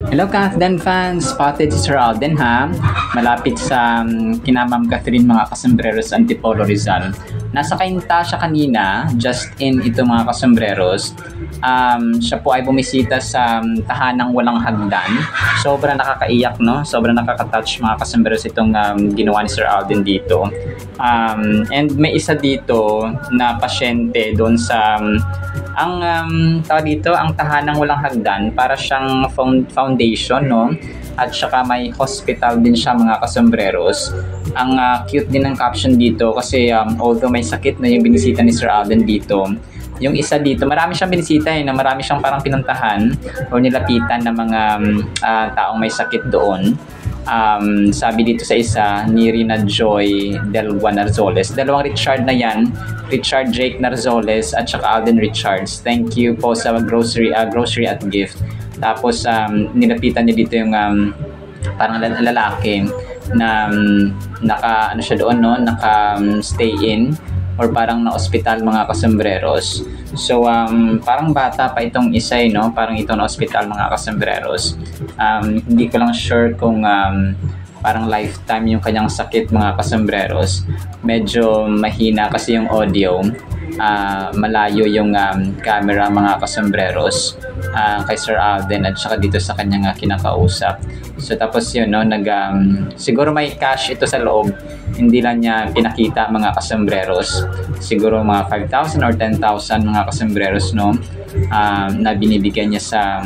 Hello Kathden fans! Spotted si Sir Alden ha. Malapit sa kina Ma'am Catherine mga kasembreros Antipolo Rizal. Nasa Cainta siya kanina, just in ito mga kasembreros. Siya po ay bumisita sa tahanang walang hagdan. Sobrang nakakaiyak, no? Sobrang nakaka-touch mga kasembreros itong ginawa ni Sir Alden dito. And may isa dito na pasyente doon sa ang tahanang walang hagdan, para siyang foundation, no? At saka may hospital din siya mga kasembreros. Ang cute din ng caption dito kasi although may sakit na yung binisita ni Sir Alden dito, yung isa dito, marami siyang binisita na marami siyang parang pinuntahan o nilapitan ng mga taong may sakit doon. Sabi dito sa isa ni Rina Joy Delwa Narzoles, dalawang Richard na yan, Richard Jake Narzoles at saka Alden Richards. Thank you po sa grocery at gift. Tapos nilapitan niya dito yung parang lalaki na naka ano siya doon, no, naka stay in or parang na ospital mga kasembreros. So parang bata pa itong isa, no, parang ito na ospital mga kasembreros. Hindi ko lang sure kung parang lifetime yung kanyang sakit mga kasembreros. Medyo mahina kasi yung audio. Malayo yung camera mga kasembreros kay Sir Alden at saka dito sa kanyang kinakausap. So tapos yun, no, siguro may cash ito sa loob, hindi lang niya pinakita mga kasembreros. Siguro mga 5,000 or 10,000 mga kasembreros, no, na binibigyan niya sa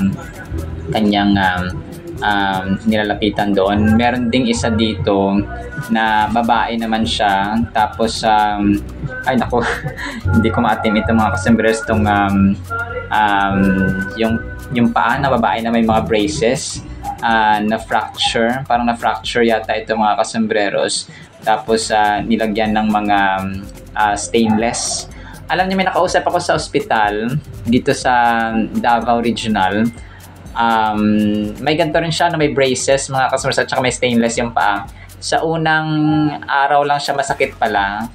kanyang nilalapitan doon. Meron ding isa dito na babae naman siya, tapos ay nako hindi ko maatim ito mga kasembreros, itong yung paa na babae na may mga braces na fracture, parang na fracture yata ito mga kasembreros. Tapos nilagyan ng mga stainless. Alam niyo, may nakausap ako sa ospital dito sa Davao Regional. May ganito rin siya na may braces mga kasembreros at saka may stainless yung paa. Sa unang araw lang siya masakit pala.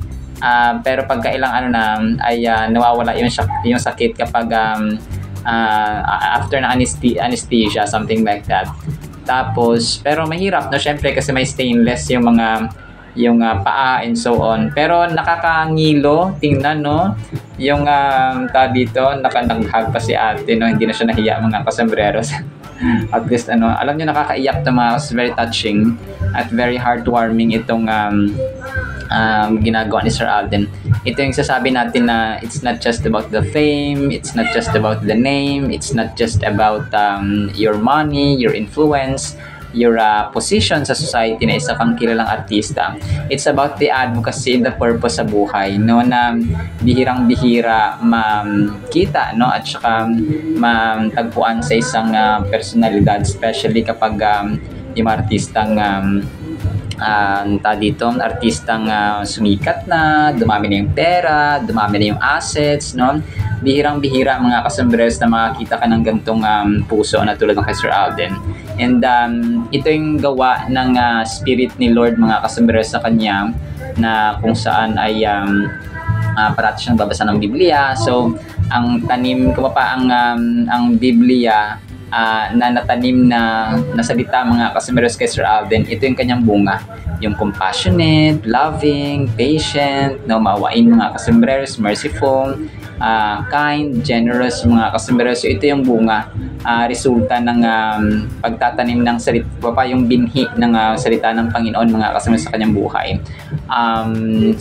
Pero pagka ilang ano na ay nawawala yung sakit kapag after na anesthesia, something like that. Tapos pero mahirap, no, syempre kasi may stainless yung mga paa and so on. Pero nakakangilo tingnan, no, yung dito nakananghag pa si ate, no, hindi na siya nahiya mga kasembreros. At least alam niyo, nakakaiyak to mga, very touching at very heartwarming itong ginagawa ni Sir Alden. Ito yung sasabi natin na it's not just about the fame, it's not just about the name, it's not just about your money, your influence, your position sa society na isa kang kilalang artista. It's about the advocacy, the purpose sa buhay, no, na bihirang-bihira makita, no, at saka matagpuan sa isang personalidad, especially kapag yung artistang artistang sumikat na, dumami na yung pera, dumami na yung assets, no. Bihirang-bihira mga kasembreros na makakita ka ng gantong puso na tulad ng kay Sir Alden. And ito yung gawa ng spirit ni Lord mga kasembreros sa kanya, na kung saan ay parati siyang babasa ng Biblia. So ang tanim ko pa ang Biblia na natanim na salita mga kasembreros kay Sir Alden, ito yung kanyang bunga, yung compassionate, loving, patient, no, maawain mga kasembreros, merciful, kind, generous mga kasembreros. So ito yung bunga, resulta ng pagtatanim ng salita, yung binhi ng salita ng Panginoon mga kasembreros sa kanyang buhay.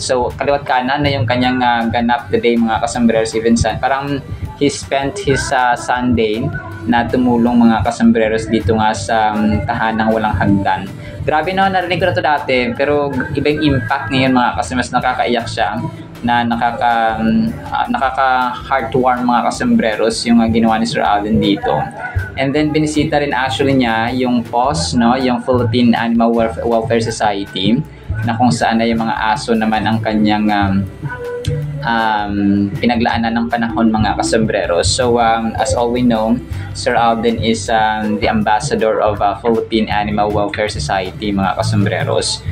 So kaliwat kanan na yung kanyang ganap today mga kasembreros. Even parang he spent his Sunday na tumulong mga kasembreros dito nga sa tahanang walang hagdan. Grabe, no, narinig ko na to dati, pero iba yung impact ngayon mga kasembreros. Nakakaiyak siya, na nakaka-heartwarm mga kasembreros yung ginawa ni Sir Alden dito. And then binisita rin actually niya yung PAWS, no, yung Philippine Animal Welfare Society, na kung saan na yung mga aso naman ang kanyang pinaglaanan ng panahon mga kasembreros. So as all we know, Sir Alden is the ambassador of Philippine Animal Welfare Society mga kasembreros.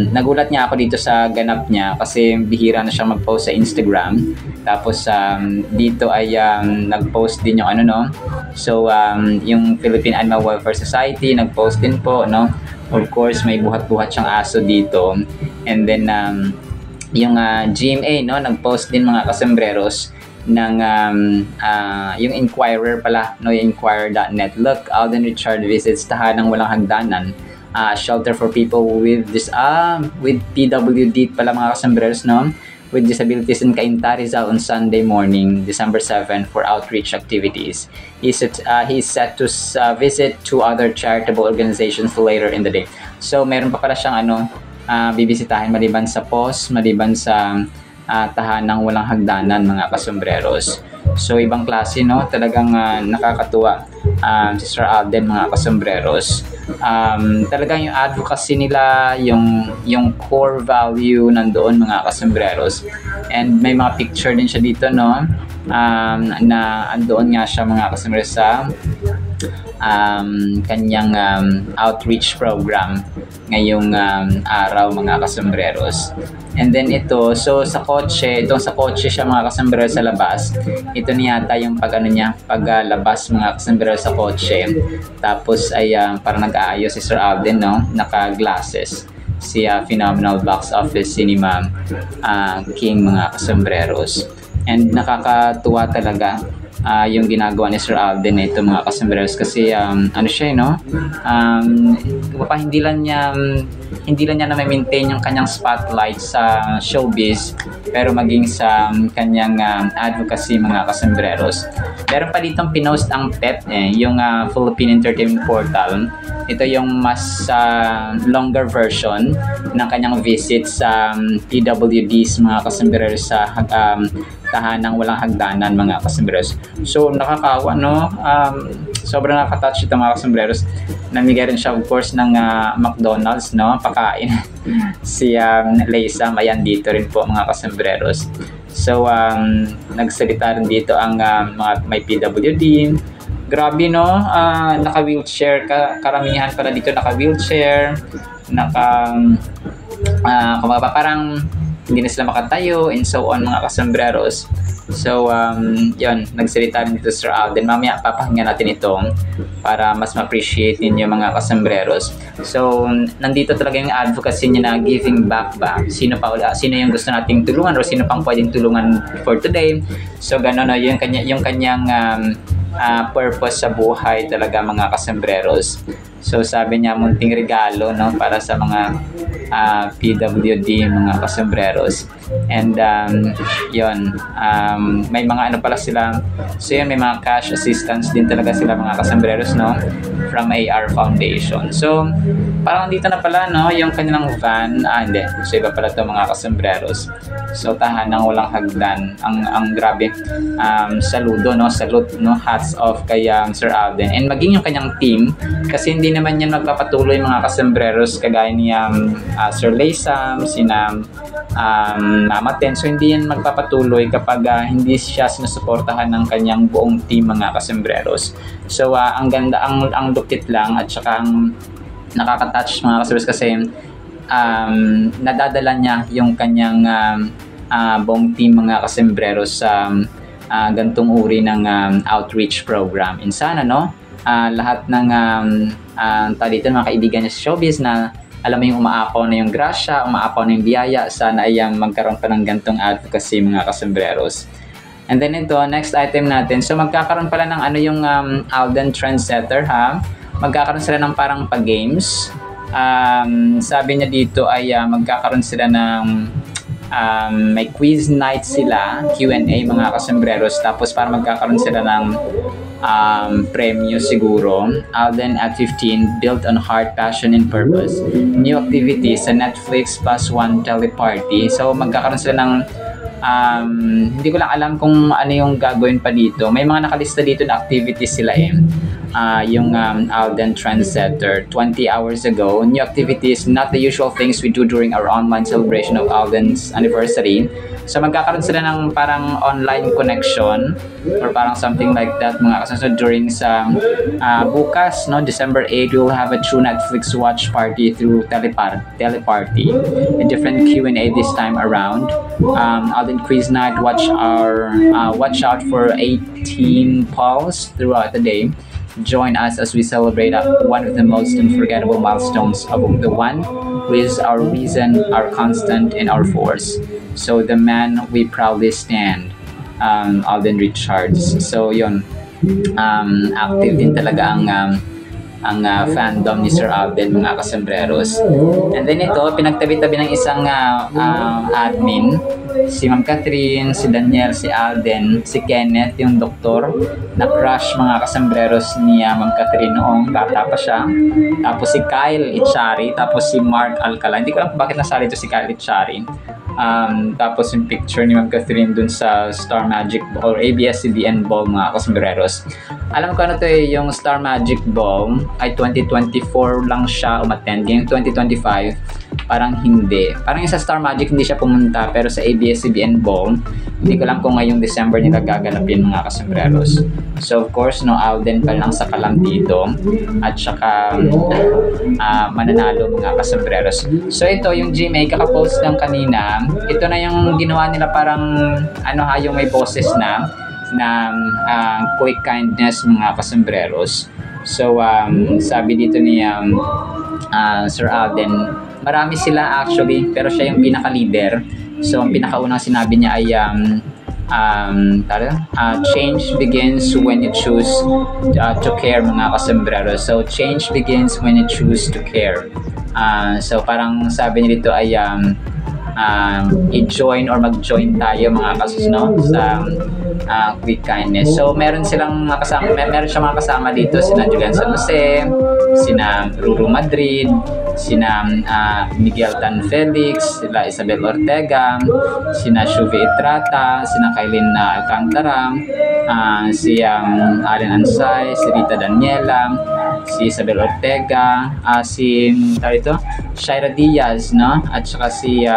nagulat niya ako dito sa ganap niya kasi bihira na siyang mag-post sa Instagram. Tapos dito ay nag-post din yung ano, no. So yung Philippine Animal Welfare Society nag-post din po, no. Of course may buhat-buhat siyang aso dito. And then yung GMA, no, nag-post din mga kasembreros ng yung Inquirer pala, no, yung Inquirer.net. Look, Alden Richard visits tahanang walang hagdanan, shelter for people with with PWD pala mga kasembreros, no, with disabilities in Cainta, Rizal on Sunday morning, December 7 for outreach activities. He is set to visit 2 other charitable organizations later in the day. So meron pa pala siyang bibisitahin maliban sa POS, maliban sa tahanang walang hagdanan mga kasembreros. So ibang klase, no, talagang nakakatuwa Sister Alden mga kasembreros. Talagang yung advocacy nila, yung core value nandoon mga kasembreros. And may mga picture din siya dito, no, na andoon nga siya mga kasembreros sa kanyang outreach program ngayong araw mga kasembreros. And then ito, so sa kotse siya mga kasembreros sa labas. Ito niyata yung paglabas mga kasembreros sa kotse. Tapos ay parang nag-aayos si Sir Alden, no, naka-glasses. Si Phenomenal Box Office Cinema King mga kasembreros. And nakakatuwa talaga yung ginagawa ni Sir Alden ito mga kasembreros kasi siya, no, hindi lang niya na maintain yung kanyang spotlight sa showbiz, pero maging sa kanyang advocacy mga kasembreros. Meron pa ditong pinost ang PEP, yung Philippine Entertainment Portal. Ito yung mas longer version ng kanyang visit sa PWDs mga kasembreros sa tahanang walang hagdanan mga kasembreros. So nakakawa, no, sobrang nakaka-touch ito mga kasembreros. Namigay rin siya of course ng McDonald's, no, pakain si Leysam, ayan dito rin po mga kasembreros. So nagsalita rin dito ang mga may PWD. Grabe, no, naka-wheelchair, karamihan pala dito naka-wheelchair, parang hindi na sila makatayo and so on mga kasembreros. So yun, nagsalita rin dito Sir Alden. Mamaya papakinggan natin ito para mas ma-appreciate ninyo mga kasembreros. So nandito talaga yung advocacy niya na giving back ba. Sino yung gusto nating tulungan o sino pang pwedeng tulungan for today. So gano'n, no, yung kanyang purpose sa buhay talaga mga kasembreros. So sabi niya munting regalo, no, para sa mga PWD mga kasembreros. And yun, may mga pala sila. So yun, may mga cash assistance din talaga sila mga kasembreros, no, from AR Foundation. So parang dito na pala, no, yung kanilang van. Hindi, so iba pala to mga kasembreros. So tahanang walang hagdan. Ang grabe, saludo, no, salute, no, hats off kay Sir Alden and maging yung kanyang team, kasi hindi naman yan magpapatuloy mga kasembreros kagaya ni Sir Leysam, sina Mama Ten. So hindi yan magpapatuloy kapag hindi siya sinusuportahan ng kanyang buong team mga kasembreros. So ang ganda, ang lupit lang at saka ang nakaka-touch mga kasembreros kasi nadadala niya yung kanyang buong team mga kasembreros sa gantong uri ng outreach program. And sana, no, lahat ng dito mga kaibigan niya sa showbiz na alam mo yung umaapaw na yung grasya, umaapaw na yung biyaya, sana ay magkaroon pa ng gantong advocacy mga kasembreros. And then ito, next item natin. So magkakaroon pala ng yung Alden Trendsetter, ha. Magkakaroon sila ng parang pa-games. Sabi niya dito ay magkakaroon sila ng may quiz night sila, Q&A mga kasembreros, tapos para magkakaroon sila ng premyo siguro. Alden at 15, built on heart, passion, and purpose. New activities sa Netflix plus one teleparty. So magkakaroon sila ng hindi ko lang alam kung ano yung gagawin pa dito. May mga nakalista dito na activities sila yung Alden Trendsetter 20 hours ago. New activities, not the usual things we do during our online celebration of Alden's anniversary. So magkakaroon sila ng parang online connection or parang something like that mga kasunod during sa bukas, no, December 8, we'll have a true Netflix watch party through teleparty, a different Q&A this time around. Alden Quiz Night, watch out for 18 polls throughout the day. Join us as we celebrate one of the most unforgettable milestones of the one who is our reason, our constant, and our force. So the man we proudly stand, Alden Richards. So yun, active din talaga ang fandom ni Sir Alden mga kasembreros. And then ito, pinagtabi-tabi ng isang admin, si Ma'am Catherine, si Daniel, si Alden, si Kenneth, yung doktor, na crush mga kasembreros ni Ma'am Catherine noong bata pa siya. Tapos si Kyle Itchari, tapos si Mark Alcala. Hindi ko alam bakit nasali ito si Kyle Itchari. Tapos yung picture ni Ma'am Catherine dun sa Star Magic Ball or ABS-CBN Ball mga kasembreros. Alam ko ano to yung Star Magic Ball ay 2024 lang siya umattend. Yung 2025 parang hindi. Parang yung sa Star Magic hindi siya pumunta, pero sa ABS-CBN Ball hindi ko lang kung ngayong December nila gaganapin mga kasembreros. So of course no, Alden pa lang sa kalam dito at saka mananalo mga kasembreros. So ito yung GMA kakapost lang kanina. Ito na yung ginawa nila parang yung may boses na quick kindness mga kasembreros. So sabi dito ni Sir Alden, marami sila actually pero siya yung pinaka-leader. So ang pinakaunang sinabi niya ay change begins when you choose to care mga kasembreros. So change begins when you choose to care. So parang sabi niya dito ay i-join or mag-join tayo mga kasusno sa quick kindness. So meron silang meron siyang mga kasama dito, sina Julian San Jose, sina Ruru Madrid, sina Miguel Tan Felix, sila Isabel Ortega, sina Shuvi Itrata, sina Kailin Alcantara, si Allen Ansay, si Rita Daniela, si Isabel Ortega, si Shaira Diaz, no? At saka si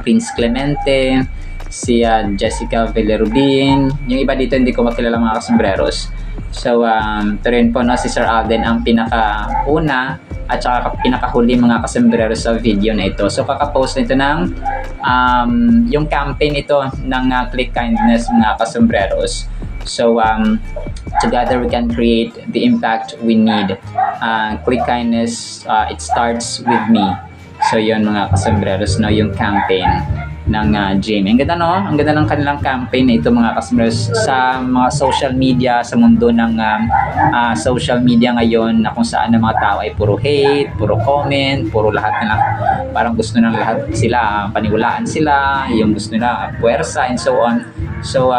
Prince Clemente, si Jessica Villarubin. Yung iba dito hindi ko makilala mga kasembreros. So ito rin po no, si Sir Alden ang pinakauna at saka pinakahuli mga kasembreros sa video na ito. So kakapost nito ng yung campaign ito ng Click Kindness mga kasembreros. So together we can create the impact we need. Click Kindness, it starts with me. So yun mga kasembreros no, yung campaign ng Jamie. Ang ganda no? Ang ganda ng kanilang campaign na ito mga kasembreros sa mga social media, sa mundo ng social media ngayon na kung saan ang mga tao ay puro hate, puro comment, puro lahat na parang gusto ng lahat sila, paniwalaan sila, yung gusto nila puwersa and so on. So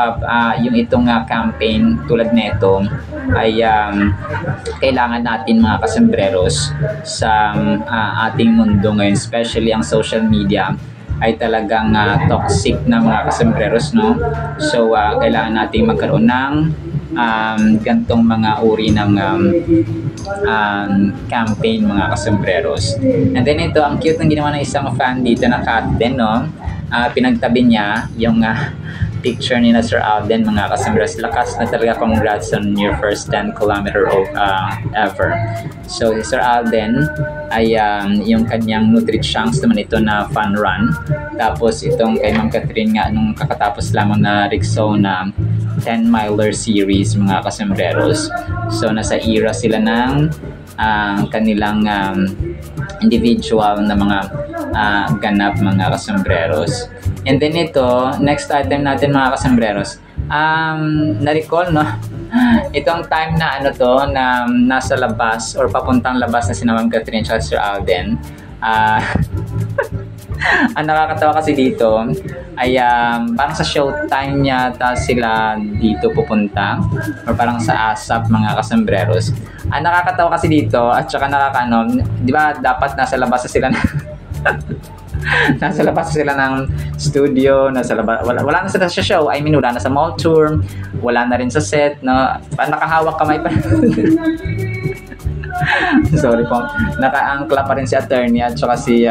yung itong campaign tulad nito ay kailangan natin mga kasembreros sa ating mundo ngayon, especially ang social media ay talagang toxic na mga kasembreros no. So kailangan nating magkaroon ng gantong mga uri ng campaign mga kasembreros. And then ito, ang cute ng ginawa ng isang fan dito na cat din no. Pinagtabi niya yung picture ni Sir Alden mga kasembreros. Lakas na talaga, congrats on your first 10 kilometer ever. So si Sir Alden ay yung kanyang Nutri-Chunks naman ito na fun run. Tapos itong kay Ma'am Catherine nga nung kakatapos lamang na Rexona 10-miler series mga kasembreros. So nasa era sila ng kanilang individual na mga ganap mga kasembreros. And then ito, next item natin mga kasembreros. Na-recall no? Itong time na na nasa labas or papuntang labas na si Ma'am Catherine at Sir Alden. Ang nakakatawa kasi dito ay parang sa showtime yata sila dito pupunta or parang sa ASAP mga kasembreros. Ang nakakatawa kasi dito at saka di ba dapat nasa labas na sila nasa labas sila ng studio, nasa labas, wala na sila sa show, I mean wala na sa mall tour, wala na rin sa set, no? Nakahawak kamay pa. So Sorry po. Nakaangkla pa rin si attorney at saka si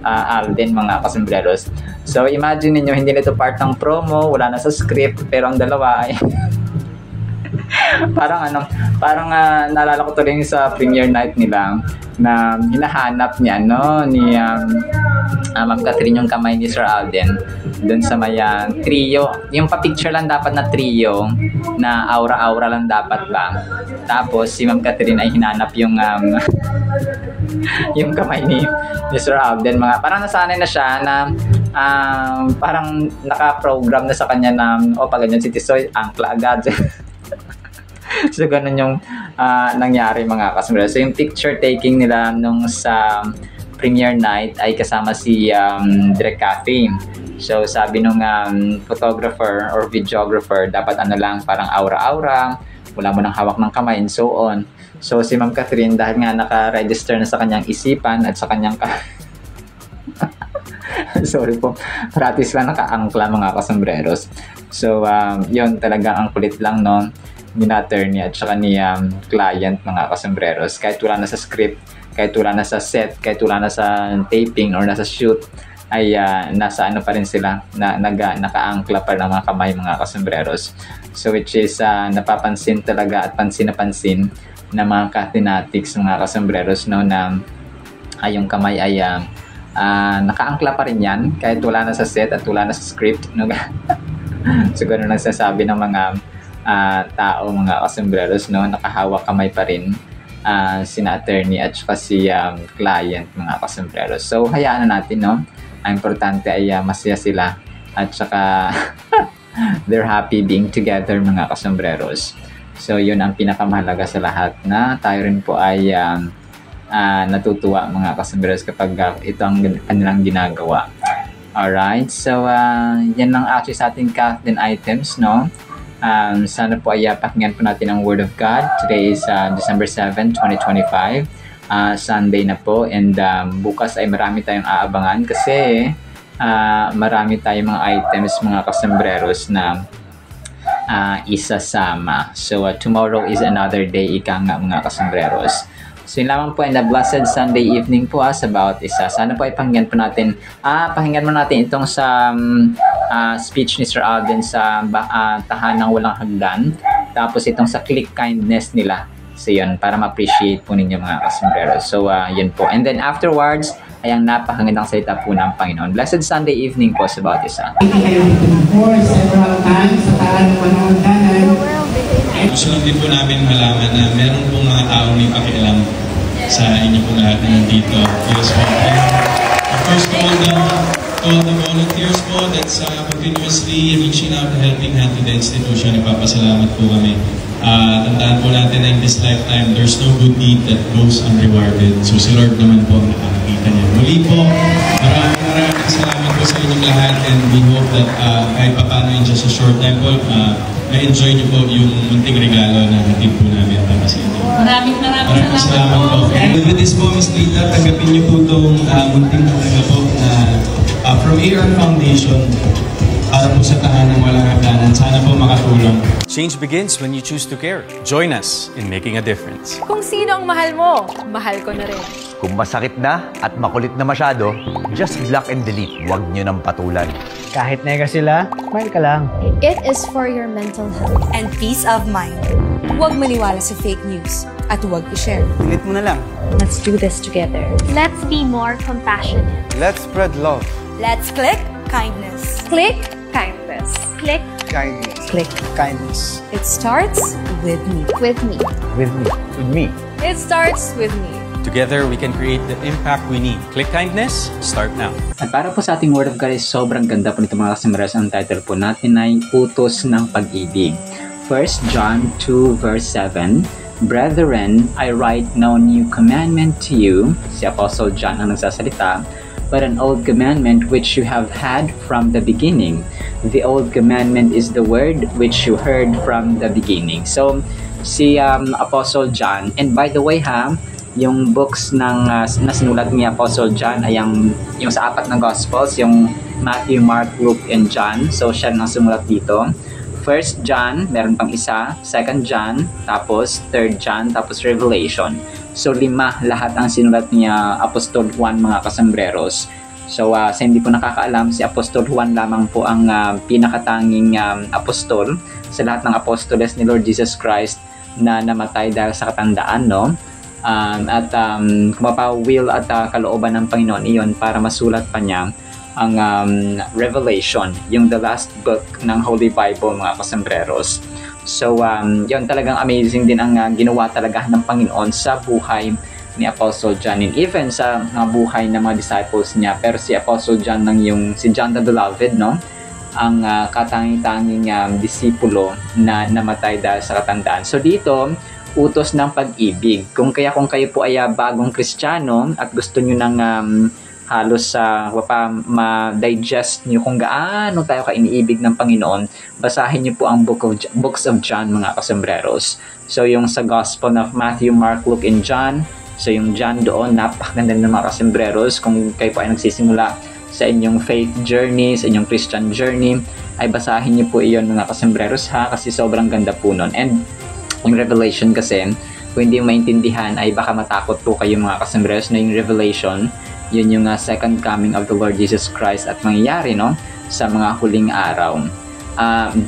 Alden, mga kasembreros. So imagine niyo, hindi nito part ng promo, wala na sa script, pero ang dalawa ay parang naalala ko tuloy sa premiere night nila na hinahanap niya ni Ma'am Catherine yung kamay ni Sir Alden doon sa may trio. Yung pa-picture lang dapat na trio na aura-aura lang dapat ba. Tapos si Ma'am Catherine ay hinanap yung yung kamay ni Sir Alden. Parang nasanay na siya na parang naka-program na sa kanya na pag ganyan si Tisoy, angkla agad. So ganun yung nangyari, mga kasembreros. So yung picture taking nila nung sa premiere night ay kasama si Direk Cathy. So sabi nung photographer or videographer, dapat lang, parang aura-aura, wala mo nang hawak ng kamay and so on. So si Ma'am Catherine, dahil nga naka-register na sa kanyang isipan at sa kanyang sorry po, practice lang naka-angkla, mga kasembreros. So yun, talagang ang kulit lang ni attorney at saka ni client, mga kasembreros. Kahit wala na sa script, kahit wala na sa set, kahit wala na sa taping or nasa shoot, ay nasa pa rin sila, naka-angkla pa rin ang mga kamay, mga kasembreros. So which is napapansin talaga at pansin na pansin na mga Cathinatics, mga kasembreros, na yung kamay ay naka-angkla pa rin yan kahit wala na sa set at wala na sa script. So ganun lang sasabi ng mga tao, mga kasembreros, nakahawak kamay pa rin sina attorney at saka si client, mga kasembreros. So hayaan na natin, ang importante ay masaya sila at saka they're happy being together, mga kasembreros. So yun ang pinakamahalaga sa lahat, na tayo rin po ay natutuwa, mga kasembreros, kapag ito ang kanilang ginagawa. Alright, so yan lang actually sa ating Kathleen items, sana po ay pakinggan po natin ang Word of God. Today is December 7, 2025. Sunday na po, and bukas ay marami tayong aabangan kasi marami tayong mga items, mga kasembreros, na isasama. So tomorrow is another day, ika nga, mga kasembreros. So yun lamang po, and a blessed Sunday evening po sa bawat isa. Sana po ay pakinggan po natin, pakinggan mo natin itong sa speech ni Sir Alden sa Tahanang Walang Hagdan. Tapos itong sa Click Kindness nila. So yun, para ma-appreciate po ninyo, mga kasembreros. So yun po. And then afterwards, ay ang napakagandang salita po ng Panginoon. Blessed Sunday evening po sa bawat isa. Several times sa Tahanang Walang Hagdanan. Gusto lang din po namin malaman na meron pong mga tao may pakialam sa inyo po lahat na nandito. Yes po. Of course, to all the volunteers po that's continuously reaching out and helping hand to the institution, ipapasalamat po kami. Tandaan po natin na in this lifetime, there's no good deed that goes unrewarded. So si Lord naman po ang nakakita niya. Muli po, maraming salamat po sa inyong lahat, and we hope that kahit paano in just a short time po, na-enjoy niyo po yung munting regalo na hatid po namin para sa inyo. Maraming salamat po. And with this po, Ms. Lita, tagapin niyo po itong munting regalo po na from AR Foundation para po sa Tahanang Walang Hagdanan. Sana po makatulong. Change begins when you choose to care. Join us in making a difference. Kung sino ang mahal mo, mahal ko na rin. Kung masakit na at makulit na masyado, just block and delete. Huwag nyo nang patulan. Kahit nega sila, smile ka lang. It is for your mental health and peace of mind. Huwag maniwala sa fake news at huwag i-share. Delete mo na lang. Let's do this together. Let's be more compassionate. Let's spread love. Let's click kindness. Click kindness. Click kindness. Click kindness. It starts with me. With me. With me. With me. It starts with me. Together, we can create the impact we need. Click Kindness, start now. At para po sa ating Word of God, is sobrang ganda po nito, mga kasembreros. Ang title po natin ay Utos ng Pag-ibig. 1 John 2 verse 7, Brethren, I write no new commandment to you, si Apostle John ang nagsasalita, but an old commandment which you have had from the beginning. The old commandment is the word which you heard from the beginning. So, si Apostle John, and by the way yung books ng nasinulat ni Apostle John ay yung sa apat ng Gospels, yung Matthew, Mark, Luke, and John. So siya nang sumulat dito. 1 First John, meron pang isa, Second John, tapos Third John, tapos Revelation. So 5 lahat ang sinulat niya Apostol Juan, mga kasambreros. So sa hindi po nakakaalam, si Apostol Juan lamang po ang pinakatanging apostol sa lahat ng apostoles ni Lord Jesus Christ na namatay dahil sa katandaan, no? Kung will at kalooban ng Panginoon iyon para masulat pa niya ang Revelation, yung the last book ng Holy Bible, mga kasambreros. So yun, talagang amazing din ang ginawa talaga ng Panginoon sa buhay ni Apostle John and even sa buhay ng mga disciples niya. Pero si Apostle John si John the Beloved, no? Ang katanging-tanging disipulo na namatay dahil sa katandaan. So dito, utos ng pag-ibig. Kung kayo po ay bagong Kristiyano at gusto nyo ng halos ma-digest nyo kung gaano tayo ka-iniibig ng Panginoon, basahin nyo po ang books of John, mga kasambreros. So yung sa Gospel of Matthew, Mark, Luke, and John. So yung John doon, napakaganda ng mga kasambreros. Kung kayo po ay nagsisimula sa inyong faith journey, sa inyong Christian journey, ay basahin niyo po iyon, mga kasambreros, ha, kasi sobrang ganda po nun. And yung Revelation kasi, kung hindi maintindihan, ay baka matakot po kayo, mga kasambreros, na yung Revelation, yun yung second coming of the Lord Jesus Christ at mangyayari, no, sa mga huling araw.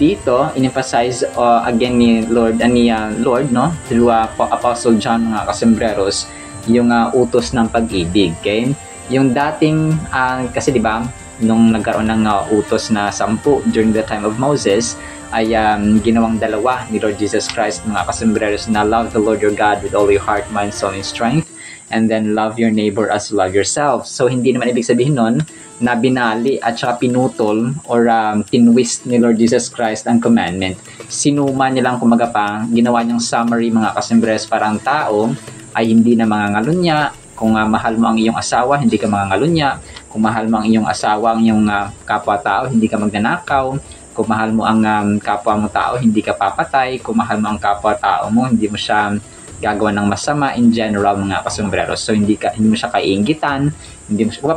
Dito, in-emphasize again ni Lord, no, through Apostle John, mga kasambreros, yung utos ng pag-ibig, okay? Yung dating, kasi diba, nung nagkaroon ng utos na 10 during the time of Moses, ay ginawang 2 ni Lord Jesus Christ, mga kasambreros, na love the Lord your God with all your heart, mind, soul, and strength, and then love your neighbor as you love yourself. So, hindi naman ibig sabihin nun na binali at saka pinutol or tinwist ni Lord Jesus Christ ang commandment. Sinuma niya lang, kumaga pa, ginawa niyang summary, mga kasambreros, para ang tao ay hindi na mangangalunya. Kung mahal mo ang iyong asawa, hindi ka mangangalunya. Kung mahal mo ang iyong asawa, ang iyong kapwa-tao, hindi ka magnanakaw. Kung mahal mo ang kapwa mo tao, hindi ka papatay. Kung mahal mo ang kapwa-tao mo, hindi mo siya gagawa ng masama in general, mga kasambreros. So hindi mo siya kaiinggitan, hindi mo siya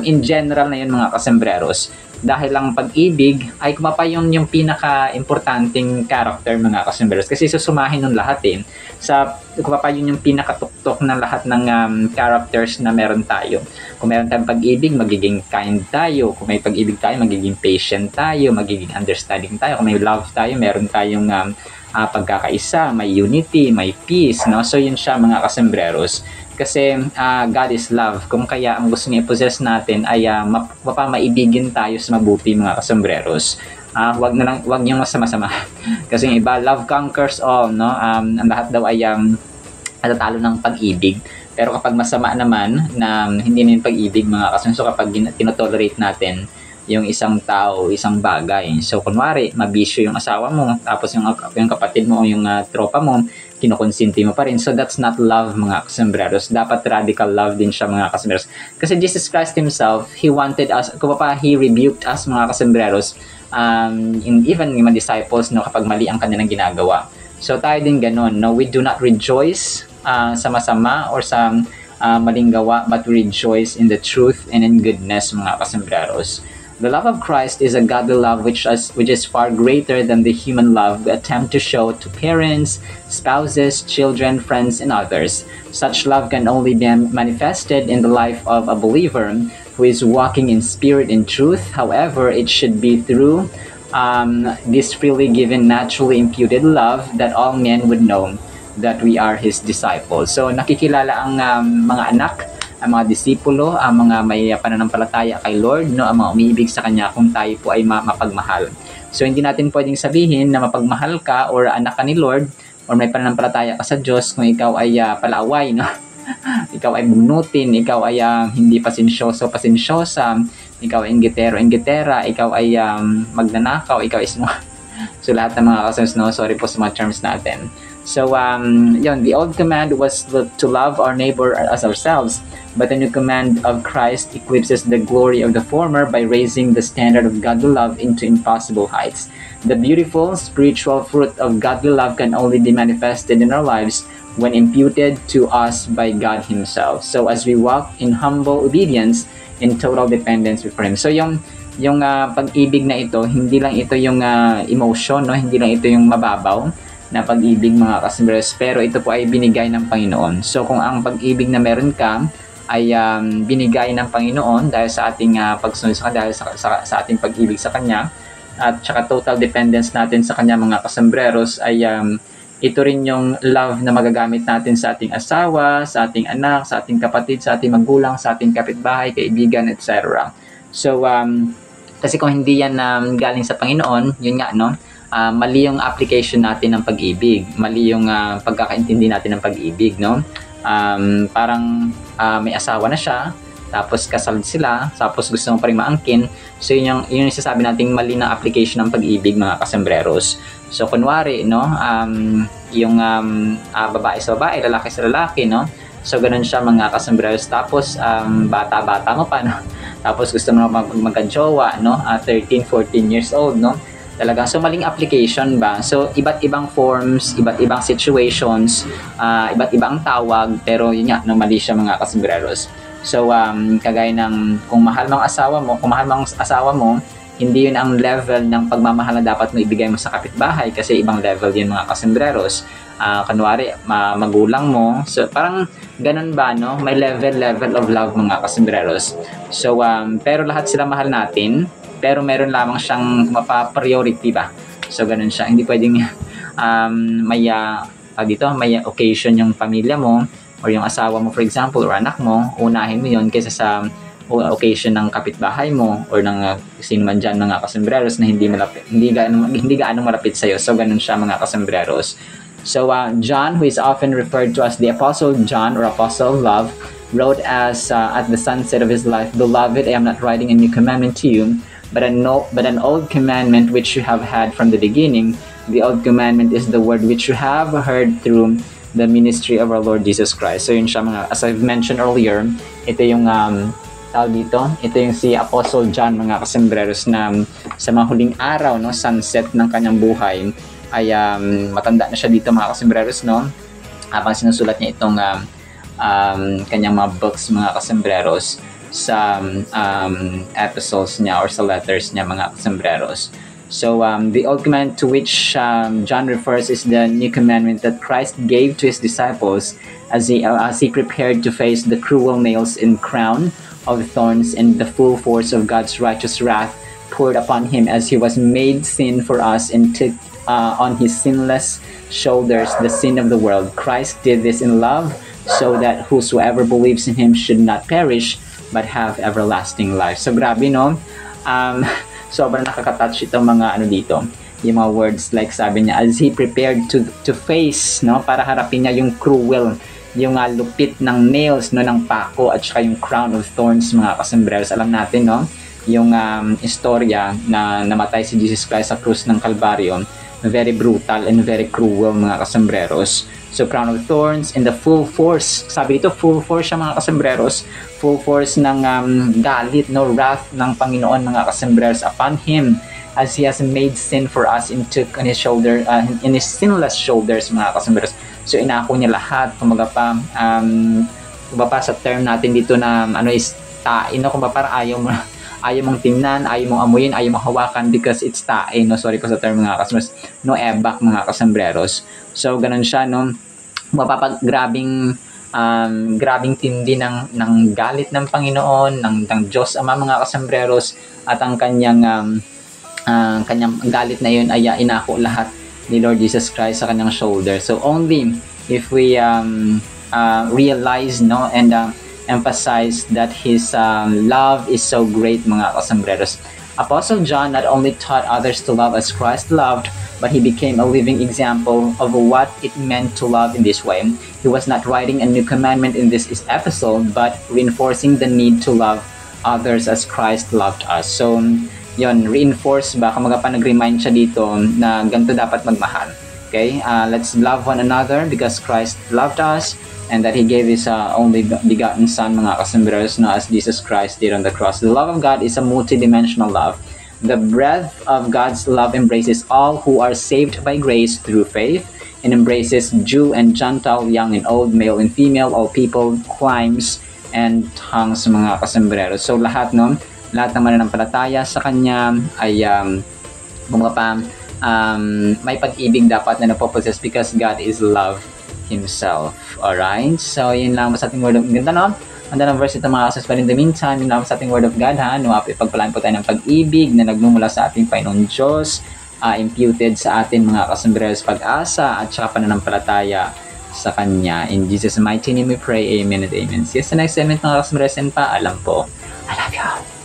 in general na yun, mga kasambreros. Dahil lang pag-ibig ay kumapa yung pinaka-importanting character, mga kasambreros, kasi susumahin nun lahat kumapa yung pinakatuktok ng lahat ng characters na meron tayo. Kung meron tayong pag-ibig, magiging kind tayo. Kung may pag-ibig tayo, magiging patient tayo, magiging understanding tayo. Kung may love tayo, meron tayong pagkakaisa, may unity, may peace, no? So yun siya, mga kasambreros. Kasi God is love. Kung kaya ang gusto niya i-possess natin ay maibigin tayo sa mabuti, mga kasambreros. Wag niyong masama-sama. Kasi yung iba, love conquers all, no? Ang lahat daw ay natatalo ng pag-ibig. Pero kapag masama naman na hindi na yung pag-ibig, mga kasambreros, so kapag tinotolerate natin yung isang tao, isang bagay. So kunwari, mabisyo yung asawa mo, tapos yung kapatid mo o yung tropa mo, kinukonsinti mo pa rin. So that's not love, mga kasambreros. Dapat radical love din siya, mga kasambreros. Kasi Jesus Christ Himself, He wanted us, He rebuked us, mga kasambreros, even yung mga disciples, no, kapag mali ang kanilang ginagawa. So tayo din ganun, no? We do not rejoice sa masama or sa maling gawa, but we rejoice in the truth and in goodness, mga kasambreros. The love of Christ is a godly love which is far greater than the human love we attempt to show to parents, spouses, children, friends, and others. Such love can only be manifested in the life of a believer who is walking in spirit and truth. However, it should be through this freely given, naturally imputed love that all men would know that we are His disciples. So nakikilala ang mga anak, ang mga disipulo, ang mga may pananampalataya kay Lord, no, ang mga umiibig sa Kanya kung tayo po ay mapagmahal. So hindi natin pwedeng sabihin na mapagmahal ka or anak ka ni Lord or may pananampalataya ka sa Diyos kung ikaw ay palaaway, no? Ikaw ay bugnutin, ikaw ay hindi pasensyosa, ikaw ay inggitera, ikaw ay magnanakaw, ikaw is so lahat ng mga kasams, no, sorry po sa mga terms natin. So, the old command was to love our neighbor as ourselves, but the new command of Christ eclipses the glory of the former by raising the standard of godly love into impossible heights. The beautiful spiritual fruit of godly love can only be manifested in our lives when imputed to us by God Himself. So, as we walk in humble obedience, in total dependence before Him. So, yung yung pag-ibig na ito, hindi lang ito yung emotion, no? Hindi lang ito yung mababaw na pag-ibig mga kasembreros, pero ito po ay binigay ng Panginoon. So kung ang pag-ibig na meron ka ay binigay ng Panginoon dahil sa ating pagsunod sa Kanya, dahil sa ating pag-ibig sa Kanya, at saka total dependence natin sa Kanya mga kasembreros, ay ito rin yung love na magagamit natin sa ating asawa, sa ating anak, sa ating kapatid, sa ating magulang, sa ating kapitbahay, kaibigan, etc. So, kasi kung hindi yan galing sa Panginoon, yun nga, no? Mali yung application natin ng pag-ibig. Mali yung pagkakaintindi natin ng pag-ibig, no? Parang may asawa na siya, tapos kasal sila, tapos gusto mo pa rin maangkin. So, yun yung isasabi nating mali na application ng pag-ibig, mga kasembreros. So, kunwari, no? Yung babae sa babae, lalaki sa lalaki, no? So, ganun siya mga kasembreros. Tapos, bata-bata mo pa, no? Tapos, gusto mo magka-jowa, no? 13, 14 years old, no? Talaga. So, maling application ba? So, iba't ibang forms, iba't ibang situations, iba't ibang tawag, pero yun nga, no? Mali siya mga kasembreros. So, kagaya ng kung mahal mo ang asawa mo, hindi yun ang level ng pagmamahal na dapat mo ibigay mo sa kapitbahay kasi ibang level yun mga kasembreros. Kunwari, magulang mo. So, parang ganun ba, no? May level of love mga kasembreros. So, pero lahat sila mahal natin, pero meron lamang siyang mapa-priority ba? So, ganun siya. Hindi pwedeng may occasion yung pamilya mo or yung asawa mo, for example, or anak mo, unahin mo yun kaysa sa occasion ng kapitbahay mo or ng sino man dyan mga kasembreros na hindi gaano malapit sa'yo. So, ganun siya mga kasembreros. So, John, who is often referred to as the Apostle John or Apostle of Love, wrote as at the sunset of his life, "Beloved, I am not writing a new commandment to you, but an old commandment which you have had from the beginning. The old commandment is the word which you have heard through the ministry of our Lord Jesus Christ." So, yun siya mga, as I've mentioned earlier, ito yung ito yung si Apostle John mga kasembreros na sa mga huling araw, no, sunset ng kanyang buhay ay matanda na siya dito mga kasembreros, no, habang sinusulat niya itong kanyang mga books mga kasembreros sa epistles niya or sa letters niya mga kasembreros. So the old command to which John refers is the new commandment that Christ gave to his disciples as he prepared to face the cruel nails and crown of thorns and the full force of God's righteous wrath poured upon him as he was made sin for us and took on his sinless shoulders the sin of the world. Christ did this in love so that whosoever believes in him should not perish but have everlasting life. So grabe, no? Sobrang nakaka-touch itong mga dito. Yung mga words like sabi niya, as he prepared to face, no? Para harapin niya yung cruel, yung lupit ng nails, no, ng pako at saka yung crown of thorns mga kasembreros. Alam natin, no, yung istorya na namatay si Jesus Christ sa krus ng Kalbaryo, very brutal and very cruel mga kasembreros. So crown of thorns and the full force, sabi dito full force siya mga kasembreros, full force ng galit, no, wrath ng Panginoon mga kasembreros upon him as he has made sin for us and took on his shoulder, in his sinless shoulders mga kasembreros. So inako niya lahat, kumbaga pa sa term natin dito na is tain, no, kumbaga parang ayaw mong tingnan, ayaw mong amuyin, ayaw mong hawakan because it's tain, no, sorry po sa term mga kasembreros, no ebak mga kasembreros. So ganun siya, no, grabing tindi ng galit ng Panginoon, ng Diyos Ama mga kasembreros, at ang kanyang galit na yun ay inako lahat ni Lord Jesus Christ sa kanyang shoulder. So only if we realize, no, and emphasize that his love is so great mga kasembreros. Apostle John not only taught others to love as Christ loved, but he became a living example of what it meant to love in this way. He was not writing a new commandment in this episode, but reinforcing the need to love others as Christ loved us. So yon, reinforce ba, kumaga pa nag-remind siya dito na ganito dapat magmahal. Okay, let's love one another because Christ loved us and that he gave his only begotten son mga kasembreros, no, as Jesus Christ did on the cross. The love of God is a multidimensional love. The breadth of God's love embraces all who are saved by grace through faith and embraces Jew and Gentile, young and old, male and female, all people, climes and tongues mga kasembreros. So lahat, no, lahat ng mananampalataya sa Kanya ay may pag-ibig dapat na napopossess because God is love Himself. Alright? So, yun lang sa ating word of... Ganda, no? Ang ng verse ito mga kasus. But in the meantime, yun lang sa ating word of God, ha? Ipagpalaan po tayo ng pag-ibig na nagmumula sa ating Panginoon Diyos, imputed sa atin mga kasambreros pag-asa at saka pananampalataya sa Kanya. In Jesus' mighty name we pray. Amen and amen. See you sa next segment mga kasambreros and paalam po. I love you all.